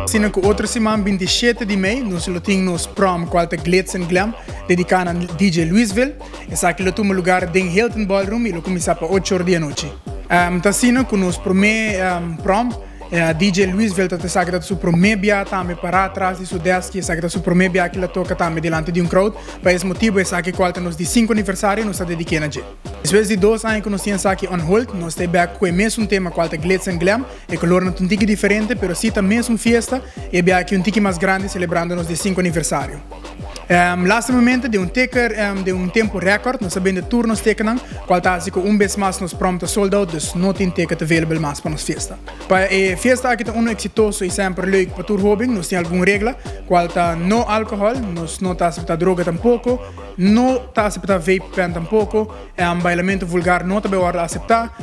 Sino que outra semana, 27 de maio, nós temos prom com alta Glitz and Glam, dedicado a DJ Louisville. Essa aqui é o lugar de Hilton Ballroom e começa para 8 horas da noite. Tá sino que nos primeiro prom, DJ Louisville está sabe que sua primeira bia também para atrás de sua desk, sabe que sua primeira bia que ela toca também delante de crowd. Por esse motivo, essa aqui qual nos de 5 aniversário nós está dedicando a gente. Depois de 2 anos que nós temos aqui on hold, nós estamos back com o mesmo tema qual é Glitz and Glam, e color não é um tique diferente, mas sim a mesma festa e é aqui um tique mais grande celebrando nos de 5 aniversário. Last momento de um tempo recorde, nós sabemos de turnos tekenang, qual está assim com vez mais nos pronto sold out, dus não tem ticket available mais para nos festa. Para a festa aqui está exitoso e sempre leuk para tour hobbing, nós temos alguma regra, qual está no álcool, nós não está aceitar droga tampouco, não está aceitar vape pen tampouco, bailamento vulgar não está bem aceitar,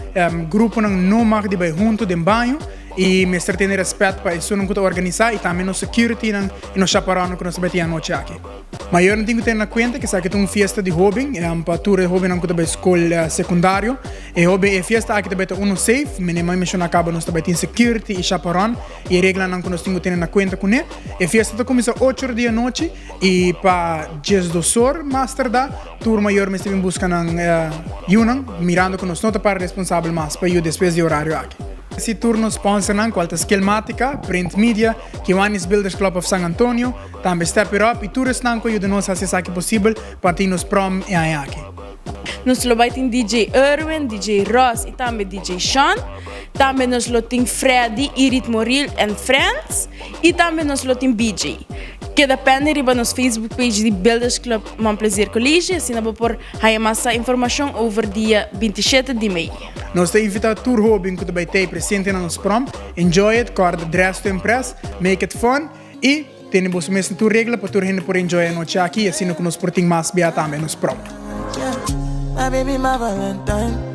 grupo não mag de bem junto de banho. E me ter respeito para isso não organizar e também no security e no chaparão que nós metemos a noite aqui. Mas eu não tenho que ter na conta que aqui tem uma festa de hobby, para tour de hobby não que também escola secundário, e hobby é festa aqui também um safe, mas nem mais acaba nós também tem security e chaparão e regra não que nós temos que ter na conta com ele. E festa começa 8 horas da noite e para 10 horas mais tarde, tour maior me esteve buscando Yunnan, mirando que nós não para responsável mais para eu depois de horário aqui. Esse turno sponsoram qual é Skillmatica, Print Media, Kiwanis Builders Club of San Antonio, também Step It Up e todos não que ajudam nós a fazer aqui possível para ter nos prom e aqui. Nós temos DJ Erwin, DJ Ross e também DJ Sean. Também nós temos Freddy, Irit Moril and Friends. E também nós temos BJ. Que depende de nossa Facebook page de Builders Club Montplaisir College. Assim nós vamos ter mais informação over dia 27 de maio. Nós temos invitado tour hobby que também tem presente na nossa prom. Enjoy it, cord dress to impress, make it fun e temos mesmo tour regra para tour gente por enjoy a noite aqui. Assim nós portamos mais bem também nos prom. My baby, my Valentine.